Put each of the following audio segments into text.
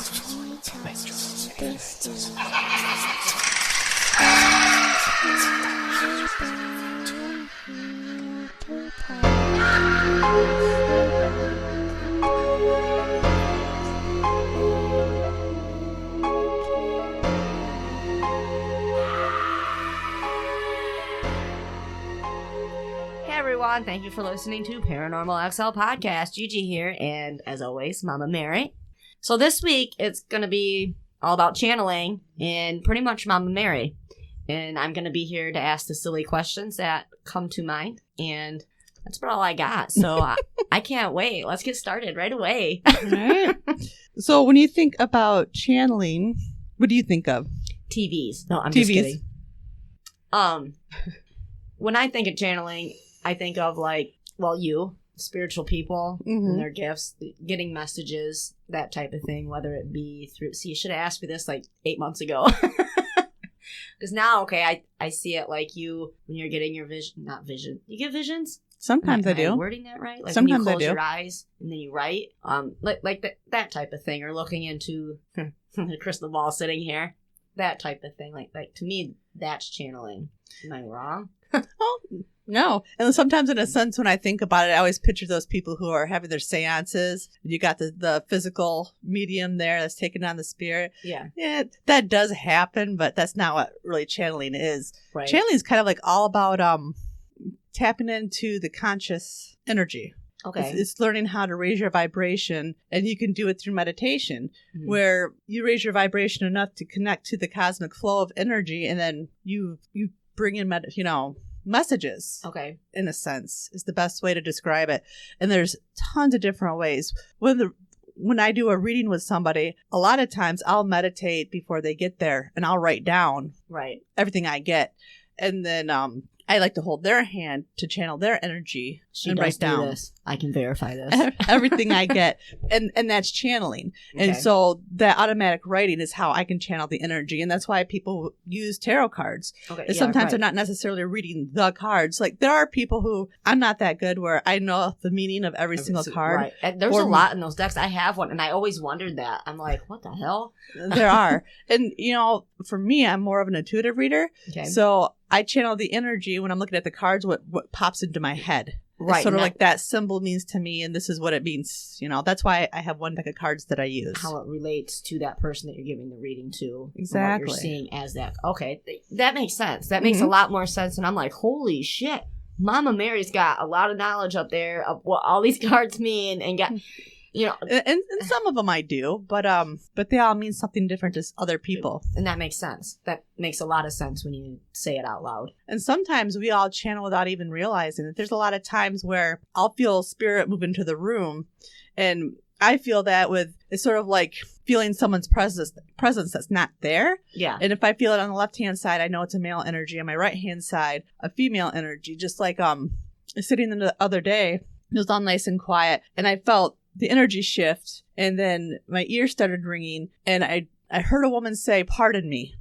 everyone. Thank you for listening to Paranormal XL Podcast. Gigi here, and as always, Mama Mary. So this week, it's going to be all about channeling and pretty much Mama Mary. And I'm going to be here to ask the silly questions that come to mind. And that's about all I got. So I can't wait. Let's get started right away. All right. So when you think about channeling, what do you think of? TVs. No, I'm just kidding. When I think of channeling, I think of spiritual people and their gifts, getting messages, that type of thing, whether it be through... See, you should have asked me this 8 months ago. Because now, okay, I see it like you, when you're getting your vision, not vision. You get visions? Sometimes I do. Am I wording that right? Like sometimes when you I do. Close your eyes and then you write. That type of thing. Or looking into the crystal ball sitting here. That type of thing. Like to me, that's channeling. Am I wrong? Oh, no. And sometimes in a sense, when I think about it, I always picture those people who are having their seances. You got the physical medium there that's taking on the spirit. Yeah. Yeah, that does happen, but that's not what really channeling is. Right. Channeling is kind of like all about tapping into the conscious energy. Okay. It's learning how to raise your vibration, and you can do it through meditation, where you raise your vibration enough to connect to the cosmic flow of energy, and then you bring in messages. Okay. In a sense, is the best way to describe it. And there's tons of different ways. When I do a reading with somebody, a lot of times I'll meditate before they get there, and I'll write down everything I get, and then I like to hold their hand to channel their energy and write down. This. I can verify this. Everything I get. And that's channeling. Okay. And so that automatic writing is how I can channel the energy. And that's why people use tarot cards. Okay. And sometimes they're not necessarily reading the cards. Like there are people who, I'm not that good where I know the meaning of every single card. Right. And there's a lot in those decks. I have one and I always wondered that. I'm like, what the hell? There are. And, for me, I'm more of an intuitive reader. Okay. So I channel the energy when I'm looking at the cards, what pops into my head. Right. It's sort of like that symbol means to me, and this is what it means. That's why I have one deck of cards that I use. How it relates to that person that you're giving the reading to. Exactly. What you're seeing as that. Okay. That makes sense. That makes a lot more sense. And I'm like, holy shit. Mama Mary's got a lot of knowledge up there of what all these cards mean and got... And some of them I do, but they all mean something different to other people. And that makes sense. That makes a lot of sense when you say it out loud. And sometimes we all channel without even realizing it. There's a lot of times where I'll feel spirit move into the room, and I feel that it's sort of like feeling someone's presence that's not there. Yeah. And if I feel it on the left-hand side, I know it's a male energy. On my right-hand side, a female energy. Just like sitting the other day, it was all nice and quiet, and I felt the energy shift, and then my ears started ringing, and I heard a woman say, "Pardon me,"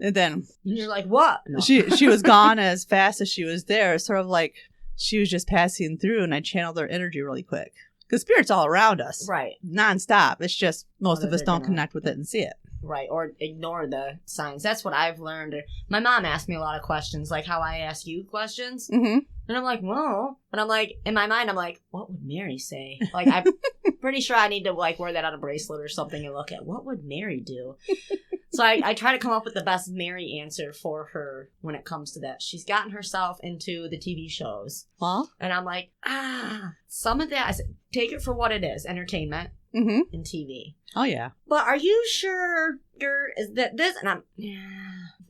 and then you're like, "What?" No. She was gone as fast as she was there. It's sort of like she was just passing through, and I channeled her energy really quick because spirit's all around us, right, nonstop. It's just most of us don't connect with it and see it. Right, or ignore the signs. That's what I've learned. My mom asked me a lot of questions, like how I ask you questions. Mm-hmm. And I'm like, whoa. But I'm like, in my mind, I'm like, what would Mary say? Like, I'm pretty sure I need to, wear that on a bracelet or something and look at what would Mary do? So I try to come up with the best Mary answer for her when it comes to that. She's gotten herself into the TV shows. Well? And I'm like, some of that, I said, take it for what it is, entertainment and TV. Oh, yeah. But are you sure is that this? And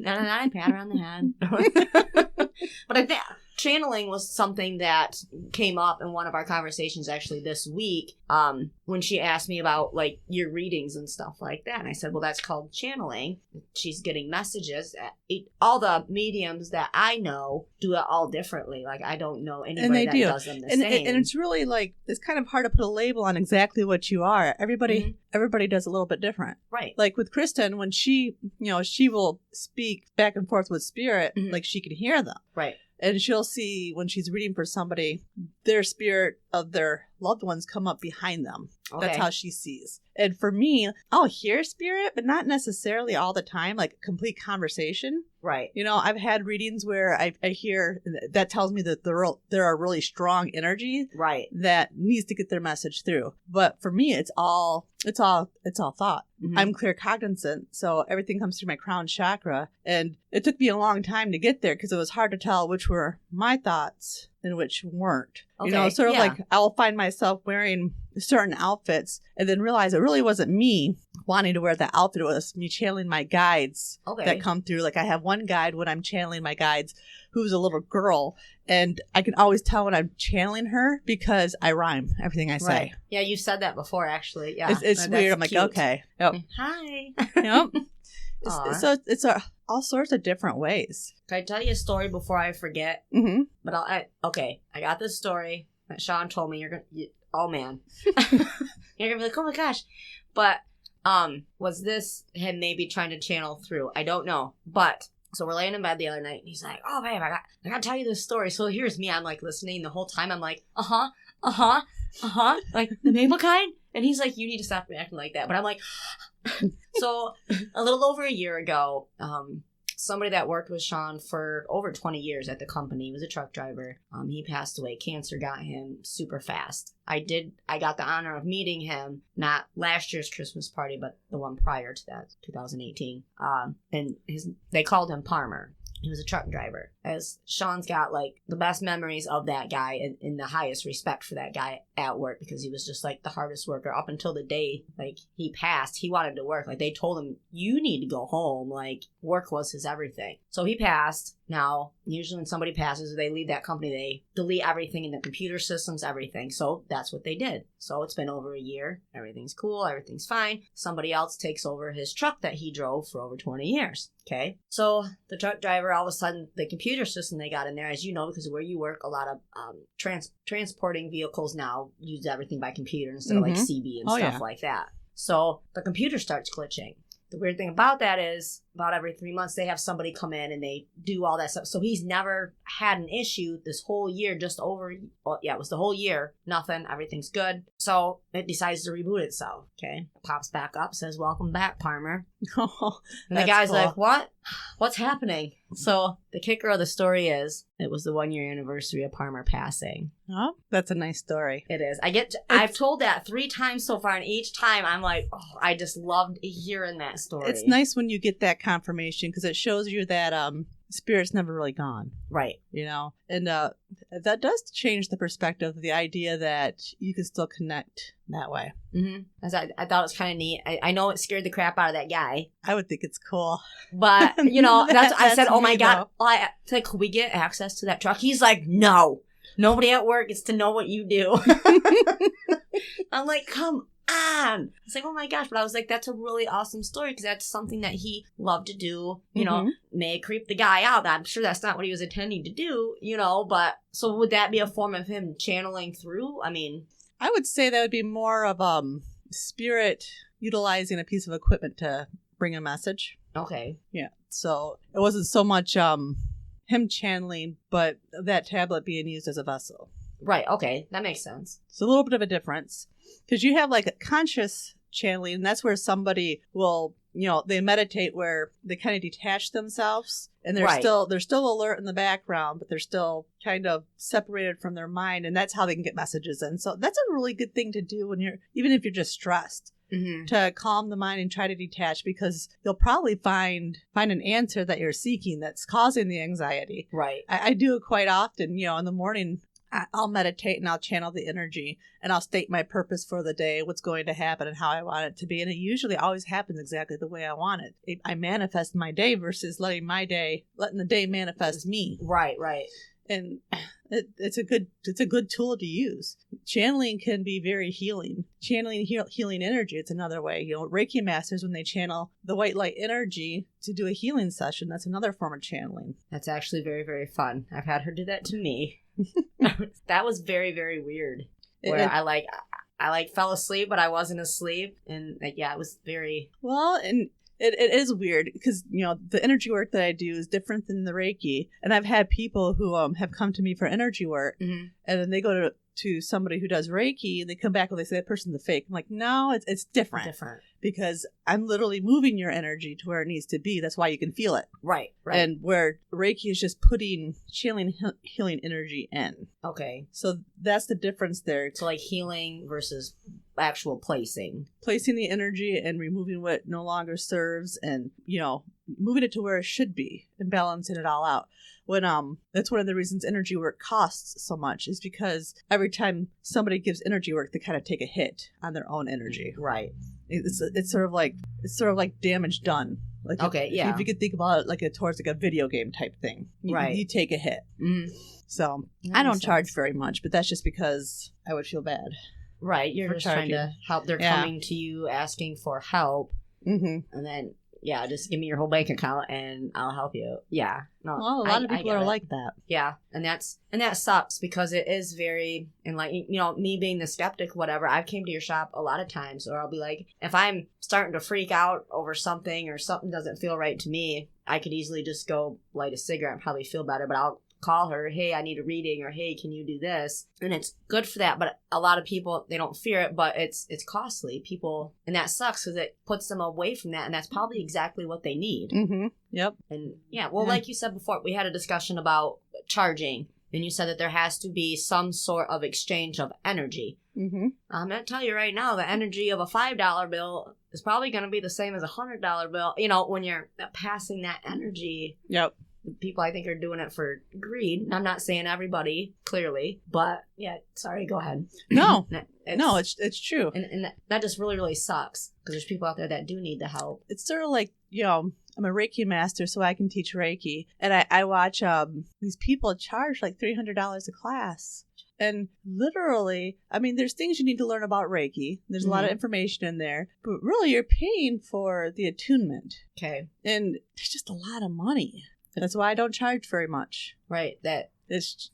I pat her on the head. But I think channeling was something that came up in one of our conversations actually this week when she asked me about your readings and stuff like that. And I said, well, that's called channeling. She's getting messages. All the mediums that I know do it all differently. I don't know anybody that does them the same. And it's really it's kind of hard to put a label on exactly what you are. Everybody does a little bit different. Right. Like with Kristen, when she will speak back and forth with spirit, she can hear them. Right. And she'll see when she's reading for somebody, their spirit of their loved ones come up behind them. Okay. That's how she sees. And for me, I'll hear spirit, but not necessarily all the time, like complete conversation. Right. You know, I've had readings where I hear that tells me that there are really strong energy right. that needs to get their message through. But for me, it's all thought. Mm-hmm. I'm clear cognizant, so everything comes through my crown chakra. And it took me a long time to get there because it was hard to tell which were my thoughts and which weren't. Okay. You know, sort of like I'll find myself wearing certain outfits and then realize it really wasn't me wanting to wear that outfit. It was me channeling my guides that come through. Like I have one guide when I'm channeling my guides who's a little girl, and I can always tell when I'm channeling her because I rhyme everything I say. Right. Yeah, you said that before, actually. Yeah, it's weird. I'm like, cute. Okay. Yep. Hi. Yep. So it's all sorts of different ways. Can I tell you a story before I forget? Mm-hmm. But I got this story that Sean told me. Oh man, you're gonna be like, oh my gosh. But was this him maybe trying to channel through? I don't know. But so we're laying in bed the other night, and he's like, oh babe, I gotta tell you this story. So here's me. I'm like listening the whole time. I'm like, like the maple kind. And he's like, you need to stop acting like that. But I'm like, so a little over a year ago, somebody that worked with Sean for over 20 years at the company, was a truck driver. He passed away. Cancer got him super fast. I got the honor of meeting him, not last year's Christmas party, but the one prior to that, 2018. And they called him Palmer. He was a truck driver. As Sean's got like the best memories of that guy and in the highest respect for that guy at work, because he was just like the hardest worker up until the day like he passed. He wanted to work. Like they told him, you need to go home. Like work was his everything. So he passed. Now, usually when somebody passes, they leave that company, they delete everything in the computer systems, everything. So that's what they did. So it's been over a year. Everything's cool. Everything's fine. Somebody else takes over his truck that he drove for over 20 years. Okay. So the truck driver, all of a sudden, the computer system they got in there, as you know, because where you work, a lot of transporting vehicles now use everything by computer instead of like CB and stuff like that. So the computer starts glitching. The weird thing about that is about every 3 months they have somebody come in and they do all that stuff. So he's never had an issue this whole year, it was the whole year. Nothing. Everything's good. So it decides to reboot itself. Okay. It pops back up, says, welcome back, Palmer. Oh, and the guy's like, what? What's happening? So the kicker of the story is it was the 1 year anniversary of Palmer passing. Oh, that's a nice story. It is. I've told that 3 times so far, and each time I'm like, oh, I just loved hearing that story. It's nice when you get that confirmation because it shows you that spirit's never really gone. Right. You know, and that does change the perspective of the idea that you can still connect that way. Mm-hmm. I thought it was kind of neat. I know it scared the crap out of that guy. I would think it's cool. But, you know, I said, oh my God. I said, could we get access to that truck? He's like, no. Nobody at work gets to know what you do. I'm like, come on. It's like, oh my gosh. But I was like, that's a really awesome story because that's something that he loved to do. You know, may creep the guy out. I'm sure that's not what he was intending to do, you know, but so would that be a form of him channeling through? I mean, I would say that would be more of spirit utilizing a piece of equipment to bring a message. Okay. Yeah. So it wasn't so much him channeling, but that tablet being used as a vessel. Right. Okay. That makes sense. It's a little bit of a difference because you have like a conscious channeling, and that's where somebody will, you know, they meditate where they kind of detach themselves and they're still alert in the background, but they're still kind of separated from their mind, and that's how they can get messages in. So that's a really good thing to do when even if you're just stressed. Mm-hmm. To calm the mind and try to detach, because you'll probably find an answer that you're seeking that's causing the anxiety. Right. I do it quite often. You know, in the morning, I'll meditate and I'll channel the energy and I'll state my purpose for the day, what's going to happen and how I want it to be. And it usually always happens exactly the way I want it. I manifest my day versus letting the day manifest me. Right, right. And it's a good tool to use. Channeling can be very healing. Channeling healing energy, it's another way. You know, Reiki masters, when they channel the white light energy to do a healing session, that's another form of channeling. That's actually very, very fun. I've had her do that to me. That was very, very weird. Where I fell asleep, but I wasn't asleep, and it was very well. And it is weird because, you know, the energy work that I do is different than the Reiki. And I've had people who have come to me for energy work, and then they go to to somebody who does Reiki and they come back and they say that person's a fake. I'm like, no, it's different. Because I'm literally moving your energy to where it needs to be. That's why you can feel it. Right. And where Reiki is just putting channeling healing energy in. Okay. So that's the difference there. So like healing versus actual placing. Placing the energy and removing what no longer serves and, moving it to where it should be and balancing it all out. When that's one of the reasons energy work costs so much is because every time somebody gives energy work, they kind of take a hit on their own energy. Right. It's sort of like damage done. Like if you could think about it like towards like a video game type thing, you take a hit. Mm-hmm. So I don't charge very much, but that's just because I would feel bad. Right, you're just trying to help. They're coming to you asking for help, and then just give me your whole bank account and I'll help you. Yeah, no, well, a lot of people are like that. Yeah, and that sucks because it is very, and like me being the skeptic, whatever. I've came to your shop a lot of times, or I'll be like, if I'm starting to freak out over something or something doesn't feel right to me, I could easily just go light a cigarette and probably feel better, but I'll call her, hey, I need a reading, or hey, can you do this? And it's good for that, but a lot of people, they don't fear it, but it's costly. People, and that sucks because it puts them away from that, and that's probably exactly what they need. Mm-hmm. Yep. And like you said before, we had a discussion about charging, and you said that there has to be some sort of exchange of energy. Mm-hmm. I'm going to tell you right now, the energy of a $5 bill is probably going to be the same as a $100 bill, when you're passing that energy. Yep. People, I think, are doing it for greed. And I'm not saying everybody, clearly, but sorry, go ahead. No, it's true. And that just really, really sucks because there's people out there that do need the help. It's sort of like, I'm a Reiki master, so I can teach Reiki. And I watch these people charge like $300 a class. And literally, there's things you need to learn about Reiki. There's a lot of information in there. But really, you're paying for the attunement. Okay. And it's just a lot of money. That's why I don't charge very much. Right. That it's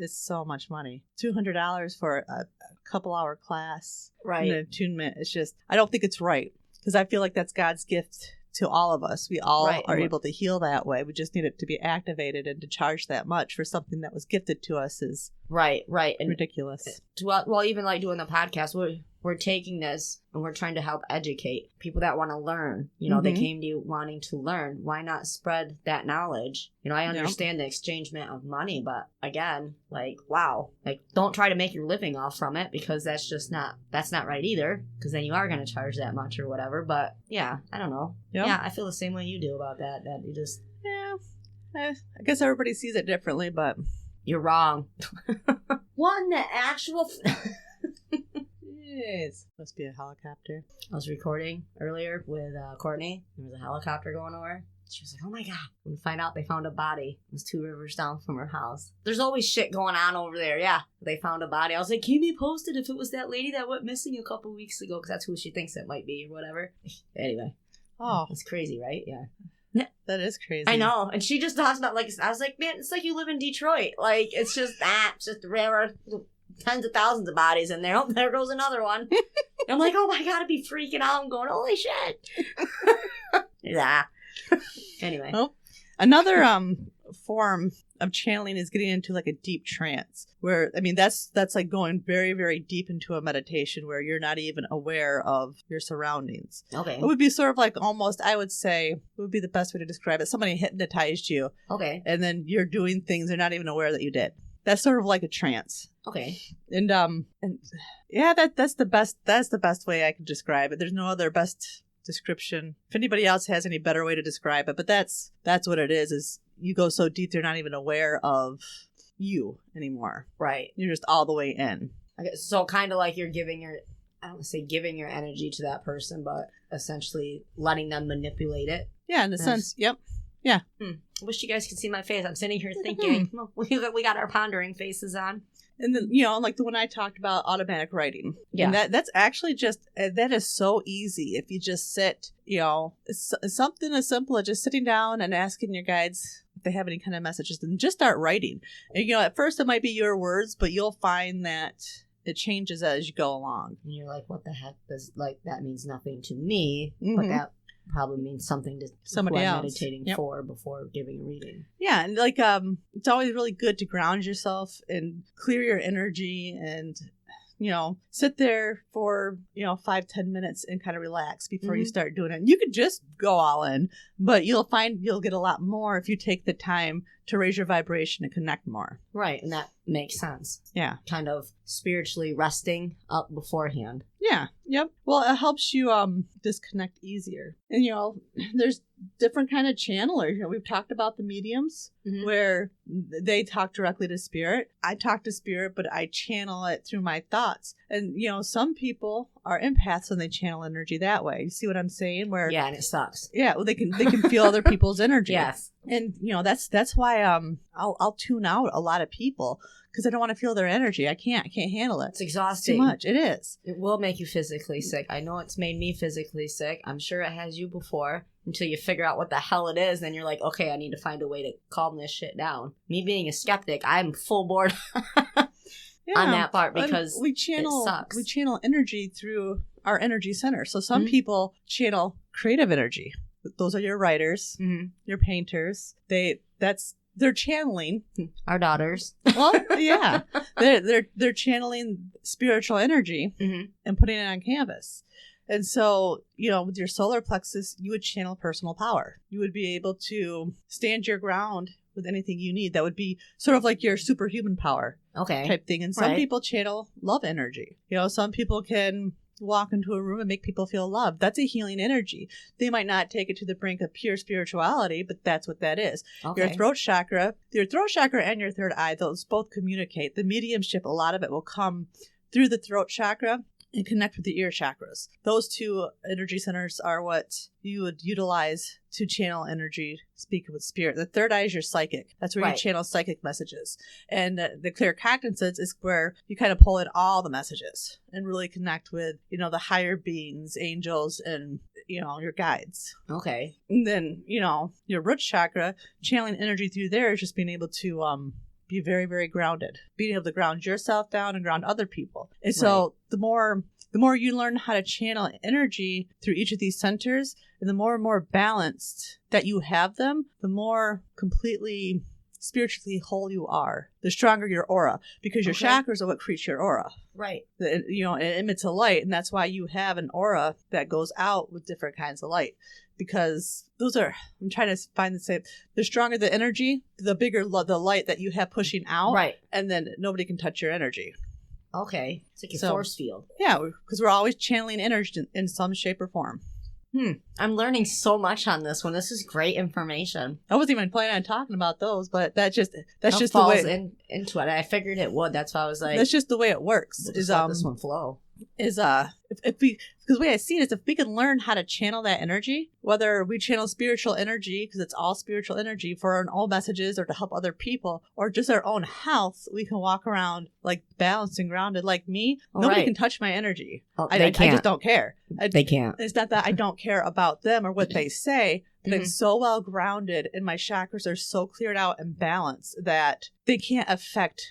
so much money. $200 for a couple hour class. Right. And an attunement. It's just, I don't think it's right because I feel like that's God's gift to all of us. We all are able to heal that way. We just need it to be activated, and to charge that much for something that was gifted to us is right. And ridiculous. Well, even like doing the podcast, we're taking this and we're trying to help educate people that want to learn. They came to you wanting to learn. Why not spread that knowledge? I understand the exchangement of money, but again, don't try to make your living off from it because that's not right either. Because then you are going to charge that much or whatever. But I don't know. Yep. Yeah, I feel the same way you do about that. That you just I guess everybody sees it differently, but you're wrong. One the actual. It's supposed to be a helicopter. I was recording earlier with Courtney. There was a helicopter going over. She was like, oh my God. When we find out they found a body. It was 2 rivers down from her house. There's always shit going on over there. Yeah. They found a body. I was like, keep me posted if it was that lady that went missing a couple weeks ago, because that's who she thinks it might be or whatever. Anyway. Oh. It's crazy, right? Yeah. That is crazy. I know. And she just talks about, I was like, man, it's like you live in Detroit. It's just that. It's just the river. Tens of thousands of bodies in there. Oh, there goes another one. I'm like, oh my God, I'd be freaking out. I'm going, holy shit. Yeah. Anyway. Oh, another form of channeling is getting into like a deep trance where, that's like going very, very deep into a meditation where you're not even aware of your surroundings. Okay. It would be sort of like almost, I would say, it would be the best way to describe it. Somebody hypnotized you. Okay. And then you're doing things they're not even aware that you did. That's sort of like a trance. Okay. And that's the best way I can describe it. There's no other best description. If anybody else has any better way to describe it, but that's what it is you go so deep they're not even aware of you anymore. Right. You're just all the way in. Okay, so kind of like you're giving your, I don't want to say giving your energy to that person, but essentially letting them manipulate it. Yeah, in a sense. Yep. Yeah. I wish you guys could see my face. I'm sitting here thinking, we got our pondering faces on. And then, like the one I talked about, automatic writing. Yeah. And that's actually just, that is so easy if you just sit, it's something as simple as just sitting down and asking your guides if they have any kind of messages, and just start writing. And, at first it might be your words, but you'll find that it changes as you go along. And you're like, what the heck? That means nothing to me. Mm-hmm. probably means something to somebody who I'm else meditating for before giving a reading. Yeah, and like it's always really good to ground yourself and clear your energy and sit there for 5-10 minutes and kind of relax before you start doing it. You could just go all in, but you'll find you'll get a lot more if you take the time to raise your vibration and connect more. Right, and that makes sense. Yeah. Kind of spiritually resting up beforehand. Yeah. Yep. Well, it helps you disconnect easier. And there's different kind of channelers. We've talked about the mediums where they talk directly to spirit. I talk to spirit, but I channel it through my thoughts. And some people are empaths when they channel energy that way. You see what I'm saying? Where and it sucks. Yeah, well, they can feel other people's energy. Yes. And that's why I'll tune out a lot of people because I don't want to feel their energy. I can't handle it. It's exhausting. Too much. It is. It will make you physically sick. I know it's made me physically sick. I'm sure it has you before. Until you figure out what the hell it is, then you're like, okay, I need to find a way to calm this shit down. Me being a skeptic, I'm full board on that part because it sucks. We channel energy through our energy center. So some people channel creative energy. Those are your writers, your painters. They're channeling our daughters. Well, yeah, they're channeling spiritual energy and putting it on canvas. And so, with your solar plexus, you would channel personal power. You would be able to stand your ground with anything you need. That would be sort of like your superhuman power type thing. And some people channel love energy. Some people can walk into a room and make people feel loved. That's a healing energy. They might not take it to the brink of pure spirituality, but that's what that is. Okay. Your throat chakra and your third eye, those both communicate. The mediumship, a lot of it will come through the throat chakra and connect with the ear chakras. Those two energy centers are what you would utilize to channel energy, speak with spirit. The third eye is your psychic. That's where you channel psychic messages. And the claircognizance is where you kind of pull in all the messages and really connect with, the higher beings, angels, and, your guides. Okay. And then, your root chakra, channeling energy through there is just being able to be very, very grounded. Being able to ground yourself down and ground other people. And so the more you learn how to channel energy through each of these centers, and the more and more balanced that you have them, the more completely spiritually whole you are. The stronger your aura, because your chakras are what creates your aura. Right. It emits a light, and that's why you have an aura that goes out with different kinds of light. Because I'm trying to find the same. The stronger the energy, the bigger the light that you have pushing out. Right. And then nobody can touch your energy. Okay. It's like a force field. Yeah, because we're always channeling energy in some shape or form. I'm learning so much on this one. This is great information. I wasn't even planning on talking about those, but that's just falls the way into it. I figured it would. That's why I was like, that's just the way it works. We'll just let this one flow. Because the way I see it is if we can learn how to channel that energy, whether we channel spiritual energy, because it's all spiritual energy for our own messages or to help other people, or just our own health, we can walk around like balanced and grounded. Like me, nobody can touch my energy. They can't. I just don't care. They can't. It's not that I don't care about them or what they say, but I'm so well grounded and my chakras are so cleared out and balanced that they can't affect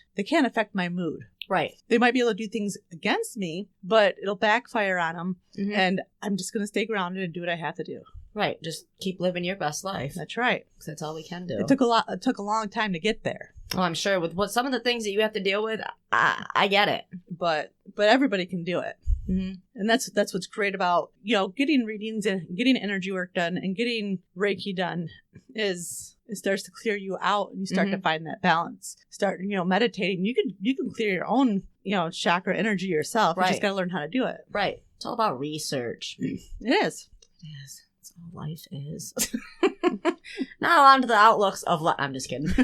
my mood. Right. They might be able to do things against me, but it'll backfire on them. And I'm just going to stay grounded and do what I have to do. Right. Just keep living your best life. That's right. Because that's all we can do. It took a long time to get there. Oh, I'm sure with some of the things that you have to deal with, I get it. But everybody can do it. And that's what's great about, getting readings and getting energy work done and getting Reiki done is it starts to clear you out and you start to find that balance. Start, meditating. You can clear your own, chakra energy yourself. Right. You just got to learn how to do it. Right. It's all about research. It is. It is. That's all life is. Now on to the outlooks of life. I'm just kidding. Let's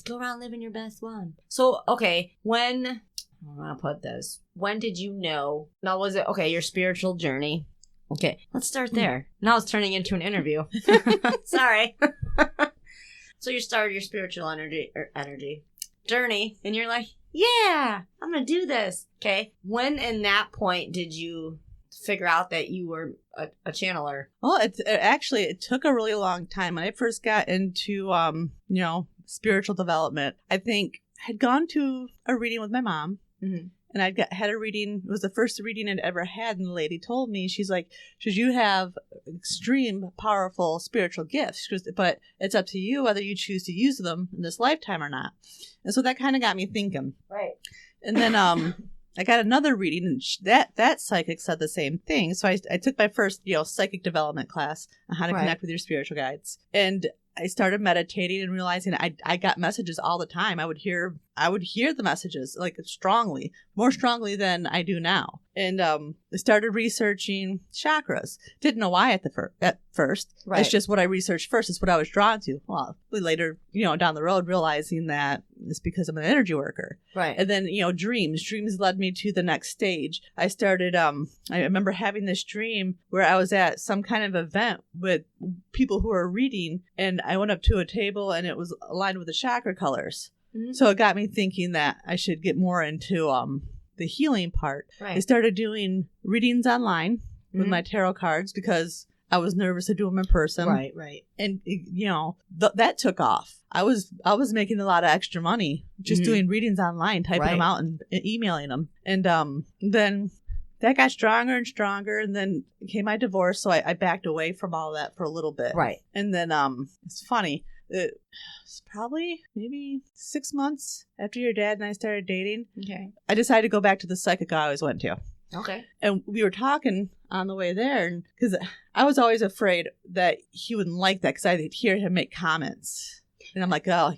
go around living your best one. So, okay, I don't know how to put this. When did you know? Now, was it, your spiritual journey? Okay, let's start there. Now it's turning into an interview. Sorry. So you started your spiritual energy journey, and you're like, yeah, I'm going to do this. Okay, when in that point did you figure out that you were a channeler? Well, it took a really long time. When I first got into, spiritual development, I think I had gone to a reading with my mom. And and had a reading. It was the first reading I'd ever had, and the lady told me, she's like, you have extreme powerful spiritual gifts, she goes, but it's up to you whether you choose to use them in this lifetime or not. And so that kind of got me thinking. Right. And then I got another reading, and that psychic said the same thing. So I took my first, psychic development class on how to connect with your spiritual guides. And I started meditating and realizing I got messages all the time. I would hear the messages like more strongly than I do now. And I started researching chakras. Didn't know why at first. Right. It's just what I researched first. It's what I was drawn to. Well, later, down the road, realizing that it's because I'm an energy worker. Right. And then, dreams. Dreams led me to the next stage. I started, I remember having this dream where I was at some kind of event with people who were reading, and I went up to a table and it was aligned with the chakra colors. Mm-hmm. So it got me thinking that I should get more into the healing part. Right. I started doing readings online with my tarot cards because I was nervous to do them in person. Right. And that took off. I was making a lot of extra money just doing readings online, typing them out and emailing them. And then that got stronger and stronger. And then came my divorce, so I backed away from all that for a little bit. Right. And then it's funny. It's probably maybe 6 months after your dad and I started dating. Okay. I decided to go back to the psychic I always went to. Okay. And we were talking on the way there, because I was always afraid that he wouldn't like that because I'd hear him make comments. And I'm like, oh,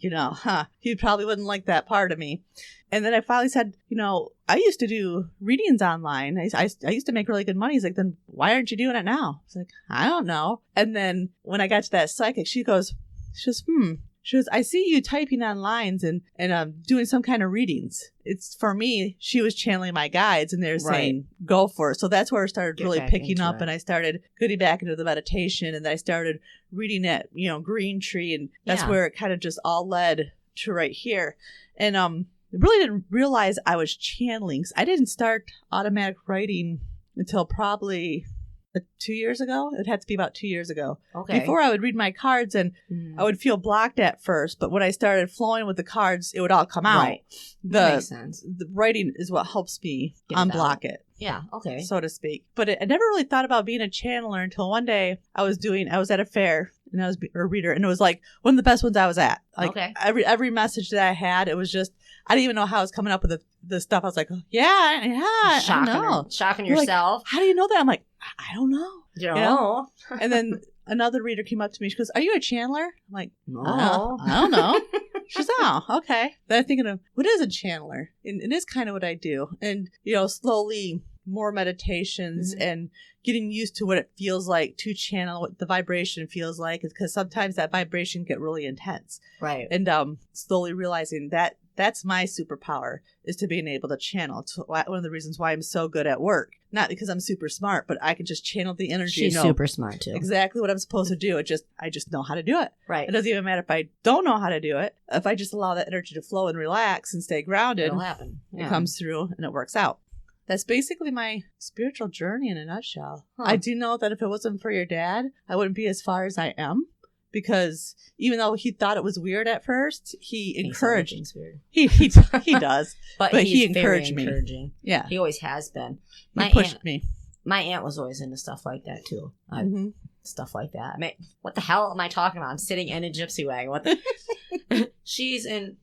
he probably wouldn't like that part of me. And then I finally said, I used to do readings online. I used to make really good money. He's like, then why aren't you doing it now? I was like, I don't know. And then when I got to that psychic, she goes, I see you typing on lines and doing some kind of readings. It's for me, she was channeling my guides and they're saying, go for it. So that's where I started really picking up and I started getting back into the meditation, and then I started reading at, Green Tree, and that's where it kind of just all led to right here. And I really didn't realize I was channeling. I didn't start automatic writing until probably 2 years ago. It had to be about 2 years ago. Okay. Before, I would read my cards and I would feel blocked at first, but when I started flowing with the cards, it would all come out. Right. That makes sense. The writing is what helps me unblock it. Yeah. Okay. So to speak. But I never really thought about being a channeler until one day I was at a fair and I was a reader, and it was like one of the best ones I was at. Like every message that I had, it was just, I didn't even know how I was coming up with the stuff. I was like, I know. Shocking yourself. Like, how do you know that? I'm like, I don't know. You know? And then another reader came up to me. She goes, are you a channeler? I'm like, no, I don't know. She says, oh, okay. Then I'm thinking of, what is a channeler? And it is kind of what I do. And, slowly more meditations and getting used to what it feels like to channel, what the vibration feels like, because sometimes that vibration get really intense. Right. And slowly realizing that that's my superpower, is to being able to channel. It's one of the reasons why I'm so good at work. Not because I'm super smart, but I can just channel the energy. She's super smart too. Exactly what I'm supposed to do. I just know how to do it. Right. It doesn't even matter if I don't know how to do it. If I just allow that energy to flow and relax and stay grounded, it'll happen. Yeah. It comes through and it works out. That's basically my spiritual journey in a nutshell. Huh. I do know that if it wasn't for your dad, I wouldn't be as far as I am. Because even though he thought it was weird at first, he encouraged. He does, but he encouraged me. Encouraging. Yeah, he always has been. He pushed me. My aunt was always into stuff like that too. Stuff like that. I mean, what the hell am I talking about? I'm sitting in a gypsy wagon. What the?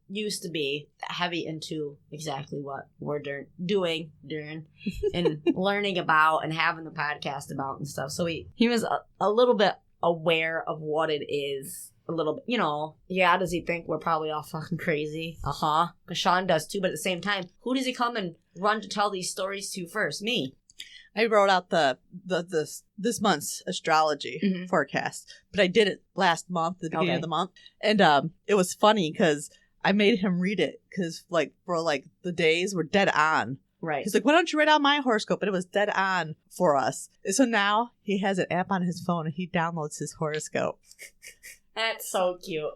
Used to be heavy into exactly what we're doing and learning about and having the podcast about and stuff. So he was a little bit aware of what it is, a little bit, does he think we're probably all fucking crazy? Because Sean does too, but at the same time, who does he come and run to tell these stories to first? Me. I wrote out this month's astrology forecast, but I did it last month, the beginning of the month, and it was funny because I made him read it because for the days were dead on. Right. He's like, why don't you write out my horoscope? But it was dead on for us. So now he has an app on his phone and he downloads his horoscope. That's so cute.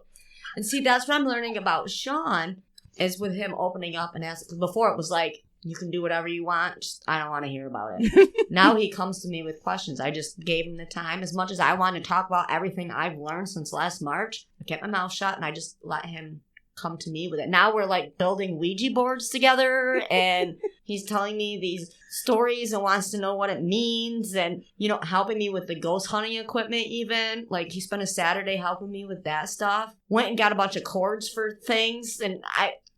And see, that's what I'm learning about Sean, is with him opening up and asking. Before it was like, you can do whatever you want. Just, I don't want to hear about it. Now he comes to me with questions. I just gave him the time. As much as I want to talk about everything I've learned since last March, I kept my mouth shut and I just let him come to me with it. Now we're building Ouija boards together, and He's telling me these stories and wants to know what it means and, helping me with the ghost hunting equipment even. Like, he spent a Saturday helping me with that stuff. Went and got a bunch of cords for things, and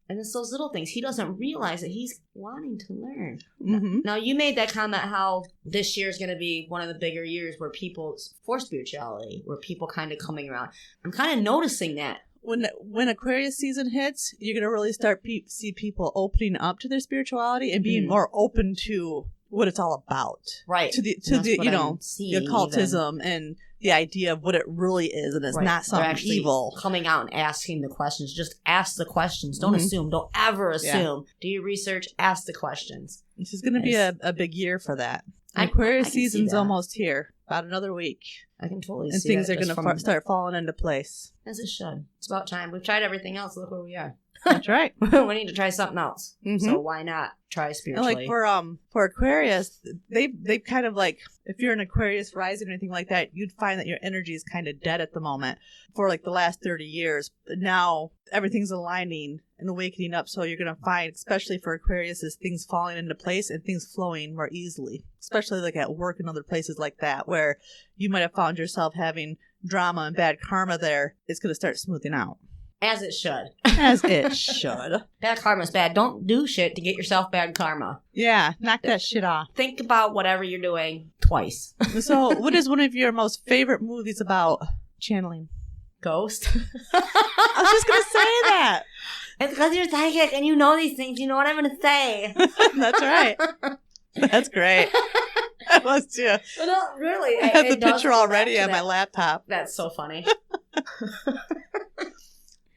it's those little things. He doesn't realize that he's wanting to learn. Mm-hmm. Now, you made that comment how this year is going to be one of the bigger years for spirituality, where people kind of coming around. I'm kind of noticing that. When Aquarius season hits, you're going to really start see people opening up to their spirituality and being more open to what it's all about. Right. To the the occultism and the idea of what it really is, and it's not something evil. Coming out and asking the questions. Just ask the questions. Don't assume. Don't ever assume. Do your research. Ask the questions. This is going to be a big year for that. Aquarius season's almost here. About another week. I can totally see that. And things are going to start falling into place. As it should. It's about time. We've tried everything else. Look where we are. That's right. We need to try something else. Mm-hmm. So why not try spiritually? And like for Aquarius, they've kind of like, if you're an Aquarius rising or anything like that, you'd find that your energy is kind of dead at the moment for like the last 30 years. But now everything's aligning and awakening up. So you're going to find, especially for Aquarius, is things falling into place and things flowing more easily, especially like at work and other places like that, where you might have found yourself having drama and bad karma there. It's going to start smoothing out. As it should. As it should. Bad karma's bad. Don't do shit to get yourself bad karma. Yeah, knock that shit off. Think about whatever you're doing twice. So, what is one of your most favorite movies about channeling? Ghost. I was just going to say that. It's because you're psychic and you know these things. You know what I'm going to say. That's right. That's great. I was too. No, really. I have the picture already on my laptop. That's so funny.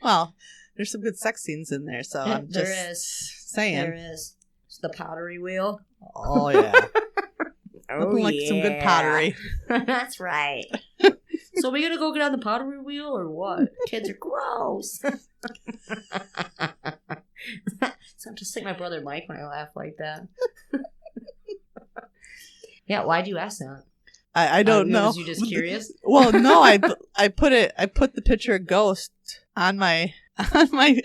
Well, there's some good sex scenes in there, so I'm just saying. There is. It's the pottery wheel. Oh, yeah. Looking like some good pottery. That's right. So we gonna go get on the pottery wheel or what? Kids are gross. So I'm just like my brother Mike when I laugh like that. Yeah, why'd you ask that? I don't know. Was you just curious? Well, no, I put the picture of Ghost on my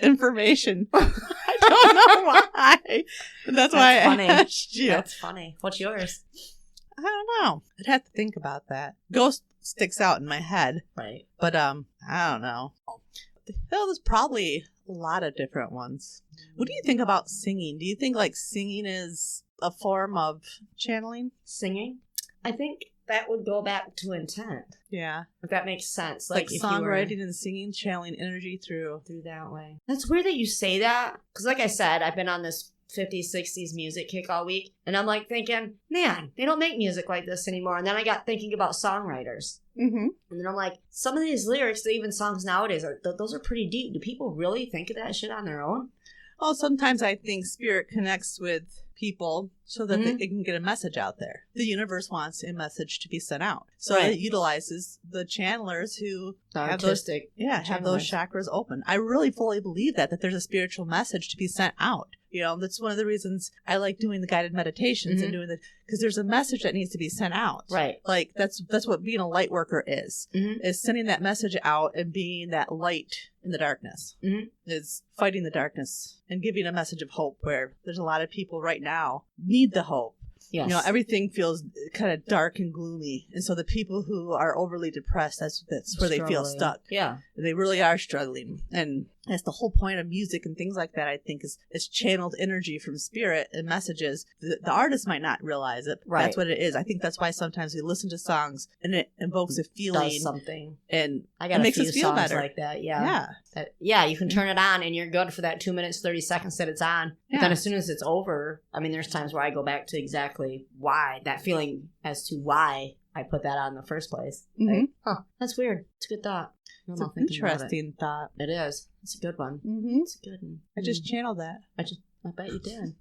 information. I don't know why. That's why funny. I asked you. That's funny. What's yours? I don't know. I'd have to think about that. Ghost sticks out in my head. Right. But I don't know. Well, there's probably a lot of different ones. What do you think about singing? Do you think like singing is a form of channeling? Singing? I think that would go back to intent. Yeah. If that makes sense. Like songwriting and singing, channeling energy through that way. That's weird that you say that. Because like I said, I've been on this 50s, 60s music kick all week. And I'm like thinking, man, they don't make music like this anymore. And then I got thinking about songwriters. Mm-hmm. And then I'm like, some of these lyrics, even songs nowadays, those are pretty deep. Do people really think of that shit on their own? Well, sometimes I think spirit connects with people so that they can get a message out there. The universe wants a message to be sent out. So it utilizes the channelers who have those chakras open. I really fully believe that there's a spiritual message to be sent out. You know, that's one of the reasons I like doing the guided meditations and doing because there's a message that needs to be sent out. Right. Like that's what being a light worker is sending that message out and being that light in the darkness. Is fighting the darkness and giving a message of hope where there's a lot of people right now need the hope. Yes. You know, everything feels kind of dark and gloomy. And so the people who are overly depressed, that's where they feel stuck. Yeah. They really are struggling. And that's the whole point of music and things like that, I think, is channeled energy from spirit and messages. The artist might not realize it. Right. That's what it is. I think that's why sometimes we listen to songs and it invokes a feeling. Does something. And I got it makes us feel songs better. Like that. Yeah. Yeah. You can turn it on and you're good for that 2 minutes, 30 seconds that it's on. But then as soon as it's over, I mean, there's times where I go back to exactly why, that feeling as to why I put that on in the first place. Like, that's weird. It's a good thought. It's an interesting thought. It is. It's a good one. It's a good one. I just channeled that. I bet you did.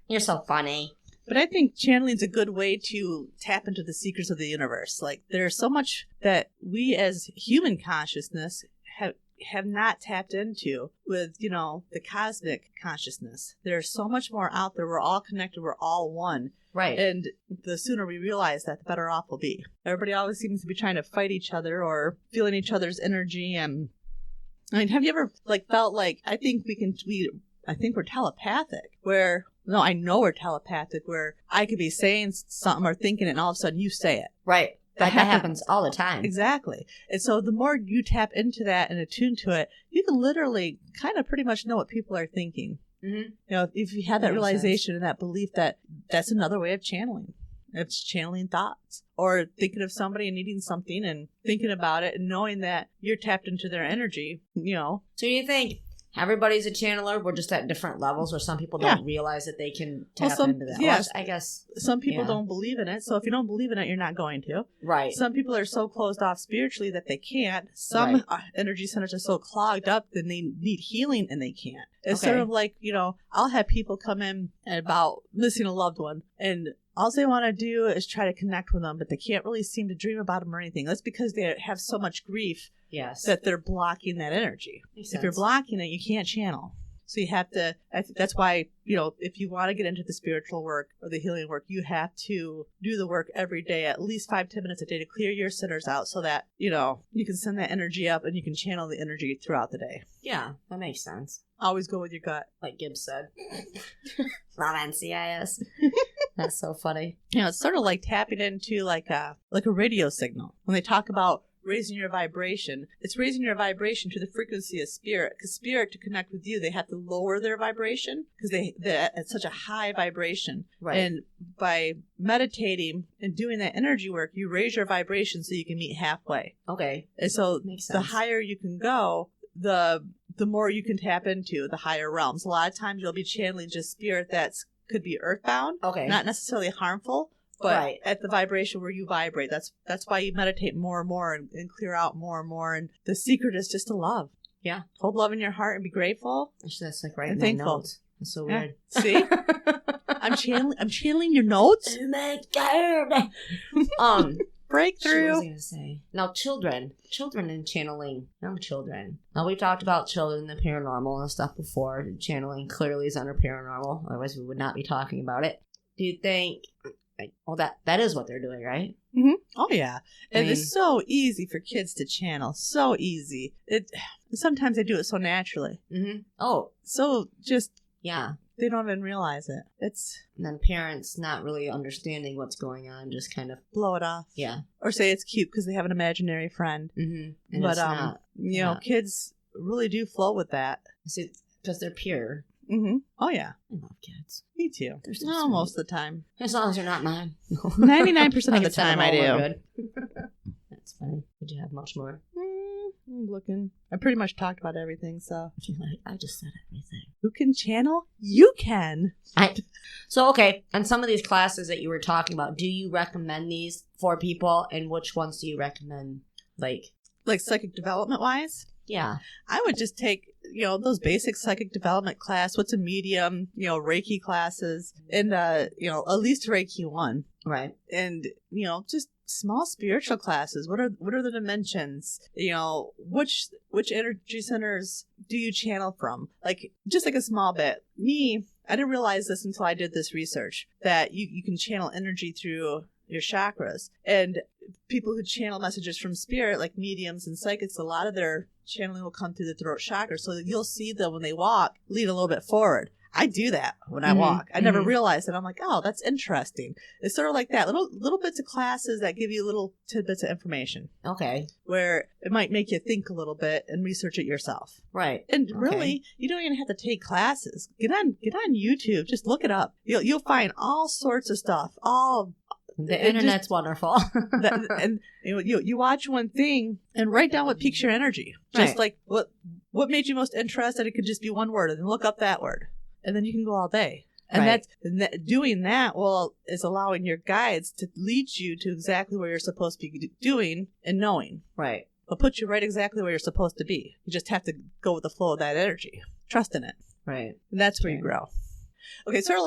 You're so funny. But I think channeling is a good way to tap into the secrets of the universe. Like, there's so much that we as human consciousness have not tapped into with, you know, the cosmic consciousness. There's so much more out there. We're all connected. We're all one. Right. And the sooner we realize that, the better off we'll be. Everybody always seems to be trying to fight each other or feeling each other's energy. And I mean, have you ever felt like, I think I think we're telepathic, where, no, I know we're telepathic, where I could be saying something or thinking it, and all of a sudden you say it. Right. That happens all the time. Exactly. And so the more you tap into that and attune to it, you can literally kind of pretty much know what people are thinking. Mm-hmm. You know, if you have that realization and that belief that that's another way of channeling. It's channeling thoughts, or thinking of somebody and needing something and thinking about it and knowing that you're tapped into their energy, you know. So you think everybody's a channeler? We're just at different levels where some people don't realize that they can tap into that. Yes. I guess some people don't believe in it. So if you don't believe in it, you're not going to. Right. Some people are so closed off spiritually that they can't. Some energy centers are so clogged up that they need healing and they can't. It's sort of like, you know, I'll have people come in about missing a loved one, and all they want to do is try to connect with them, but they can't really seem to dream about them or anything. That's because they have so much grief that they're blocking that energy. If you're blocking it, you can't channel. So you have to, that's why, you know, if you want to get into the spiritual work or the healing work, you have to do the work every day, at least 5-10 minutes a day, to clear your centers out so that, you know, you can send that energy up and you can channel the energy throughout the day. Yeah, that makes sense. Always go with your gut. Like Gibbs said. Not NCIS. That's so funny. You know, it's sort of like tapping into like a radio signal. When they talk about raising your vibration, it's raising your vibration to the frequency of spirit. Because spirit, to connect with you, they have to lower their vibration because they're at such a high vibration. Right. And by meditating and doing that energy work, you raise your vibration so you can meet halfway. Okay. And so makes the sense. higher you can go, the more you can tap into the higher realms. A lot of times you'll be channeling just spirit that's could be earthbound, not necessarily harmful, but at the vibration where you vibrate. That's why you meditate more and more and clear out more and more. And the secret is just to love. Yeah. Hold love in your heart and be grateful. Actually, that's like right and in my thankful. notes. That's so weird. See? I'm channeling your notes. Oh my God. Breakthrough. What was I going to say? Now, children and channeling, young children. Now, we've talked about children, the paranormal and stuff before. Channeling clearly is under paranormal. Otherwise, we would not be talking about it. Do you think, well, that is what they're doing, right? Mm-hmm. Oh, yeah. And it's so easy for kids to channel. So easy. Sometimes they do it so naturally. Mm-hmm. Oh. So just... Yeah. They don't even realize it. And then parents not really understanding what's going on, just kind of blow it off. Yeah. Or say it's cute because they have an imaginary friend. Mm-hmm. And but it's not, you know, kids really do flow with that. See, because they're pure. Mm-hmm. Oh yeah. I love kids. Me too. So most of the time. As long as you're not mine. 99% of the time I do. Good. That's funny. Did you have much more? I'm looking. I pretty much talked about everything, so. I just said everything. Who can channel? You can. So, okay, on some of these classes that you were talking about, do you recommend these for people, and which ones do you recommend? Like psychic development wise? Yeah. I would just take, you know, those basic psychic development class, what's a medium, you know, Reiki classes, and, you know, at least Reiki 1. Right. And, you know, just small spiritual classes. What are the dimensions? You know, which energy centers do you channel from? Like, just like a small bit. Me, I didn't realize this until I did this research, that you can channel energy through your chakras. And people who channel messages from spirit, like mediums and psychics, a lot of their channeling will come through the throat chakra. So you'll see them when they walk, lean a little bit forward. I do that when I walk. I never realized it. I'm like, oh, that's interesting. It's sort of like that. Little bits of classes that give you little tidbits of information. Okay. Where it might make you think a little bit and research it yourself. Right. And really, you don't even have to take classes. Get on YouTube. Just look it up. You'll find all sorts of stuff. The internet's wonderful. And you watch one thing and write down what piques your energy. Just like what made you most interested. It could just be one word, and then look up that word. And then you can go all day. And doing that is allowing your guides to lead you to exactly where you're supposed to be doing and knowing. Right. They'll put you right exactly where you're supposed to be. You just have to go with the flow of that energy. Trust in it. Right. And that's where you grow. Okay, sort of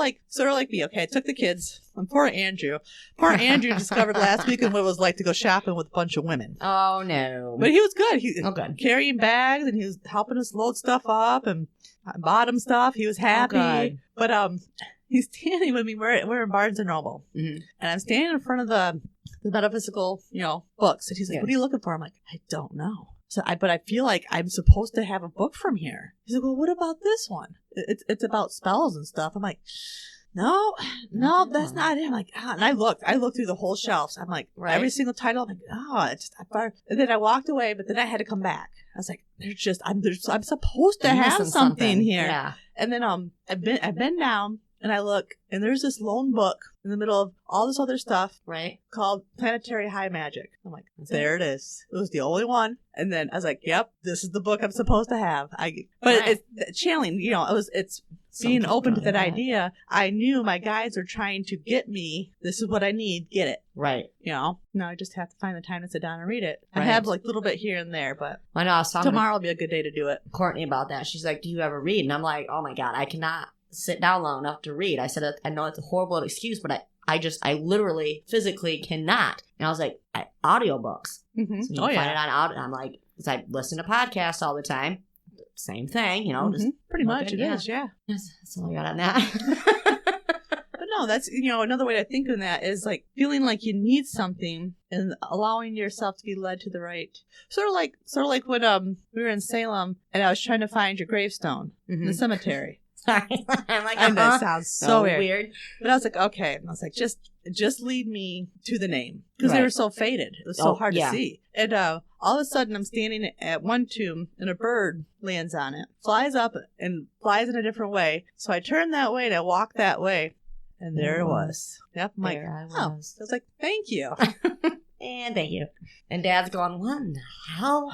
like me. Okay, I took the kids. Poor Andrew. Poor Andrew discovered last weekend what it was like to go shopping with a bunch of women. Oh, no. But he was good. He good. Carrying bags, and he was helping us load stuff up and bought him stuff. He was happy. Oh, but he's standing with me. We're in Barnes & Noble. Mm-hmm. And I'm standing in front of the metaphysical, you know, books. And he's like, what are you looking for? I'm like, I don't know. So but I feel like I'm supposed to have a book from here. He's like, well, what about this one? it's about spells and stuff. I'm like, no, that's not it. I'm like, and I looked through the whole shelves. I'm like, every single title. I'm like, and then I walked away, but then I had to come back. I was like, I'm supposed to have something here. Yeah. And then I've been down and I look and there's this lone book in the middle of all this other stuff, right? Called Planetary High Magic. I'm like, there it is. It was the only one. And then I was like, yep, this is the book I'm supposed to have. It's channeling. It's being open to that idea. I knew my guides are trying to get me. This is what I need. Get it. Right. Now I just have to find the time to sit down and read it. Right. I have like a little bit here and there, but I know. I was talking tomorrow will be a good day to do it. Courtney about that. She's like, do you ever read? And I'm like, oh my God, I cannot sit down long enough to read. I said, I know it's a horrible excuse, but I literally physically cannot. And I was like, audiobooks. Mm-hmm. So you can find it on audio. I'm like, because I listen to podcasts all the time. Same thing, just pretty much it is, yeah. That's all I got on that. But no, that's, another way to think of that is like feeling like you need something and allowing yourself to be led to the right. Sort of like when we were in Salem and I was trying to find your gravestone in the cemetery. Sorry. I'm like, and that sounds so weird. But I was like, okay. And I was like, just lead me to the name. Because they were so faded. It was so hard to see. And all of a sudden, I'm standing at one tomb and a bird lands on it. Flies up and flies in a different way. So I turn that way and I walk that way. And there it was. Yep. I'm there like, I was. I was like, thank you. And thank you. And Dad's going, what in the hell?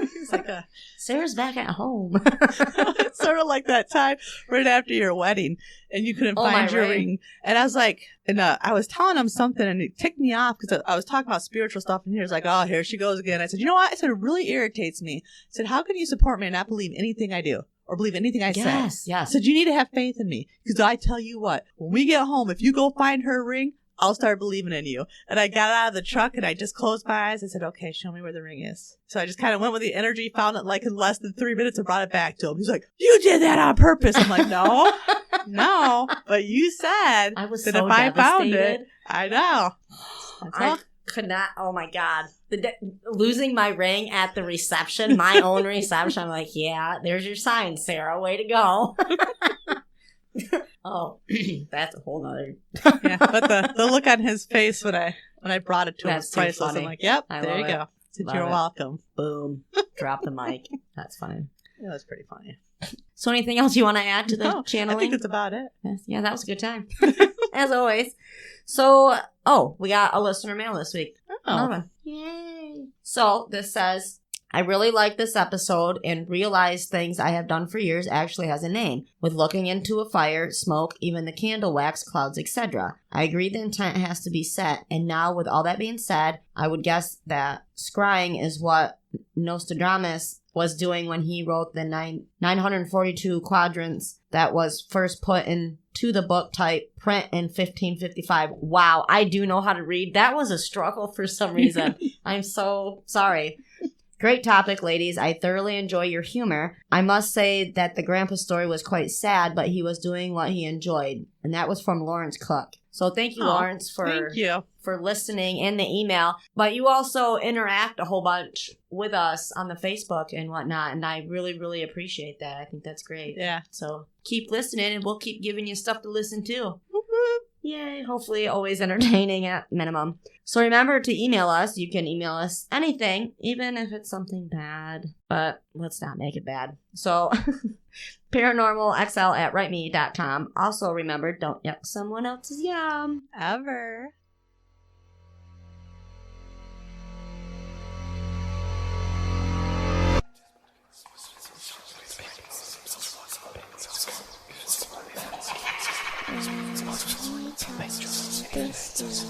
He's like, Sarah's back at home. It's sort of like that time right after your wedding and you couldn't find your ring. And I was like, I was telling him something and it ticked me off because I was talking about spiritual stuff and he was like, oh, here she goes again. I said, you know what? I said, it really irritates me. I said, how can you support me and not believe anything I do? Or believe anything I say. Yes. I said, you need to have faith in me. Because I tell you what, when we get home, if you go find her ring, I'll start believing in you. And I got out of the truck and I just closed my eyes. I said, okay, show me where the ring is. So I just kind of went with the energy, found it like in less than 3 minutes and brought it back to him. He's like, you did that on purpose. I'm like, no, but you said I was that so if I found devastated. it, I know. I could not, oh my God. Losing my ring at the reception, my own reception. I'm like, yeah, there's your sign, Sarah. Way to go. Oh, that's a whole nother. Yeah, but the look on his face when I brought it to him was priceless. Funny. I'm like, yep, I there you love go. Love You're it. welcome. Boom. Drop the mic. That's funny. That was pretty funny. So anything else you want to add to the channeling? I think that's about it. Yeah, that was a good time. As always. So, we got a listener mail this week. Another one. Yay. So, this says, I really like this episode and realized things I have done for years actually has a name. With looking into a fire, smoke, even the candle wax, clouds, etc. I agree the intent has to be set, and now with all that being said, I would guess that scrying is what Nostradamus was doing when he wrote the 942 quadrants that was first put into the book type print in 1555. Wow, I do know how to read. That was a struggle for some reason. I'm so sorry. Great topic, ladies. I thoroughly enjoy your humor. I must say that the grandpa story was quite sad, but he was doing what he enjoyed. And that was from Lawrence Cook. So thank you, Lawrence, for listening and the email. But you also interact a whole bunch with us on the Facebook and whatnot. And I really, really appreciate that. I think that's great. Yeah. So keep listening and we'll keep giving you stuff to listen to. Yay. Hopefully always entertaining at minimum. So remember to email us. You can email us anything, even if it's something bad. But let's not make it bad. So paranormalxl@writeme.com. Also remember, don't yuck someone else's yum. Ever. This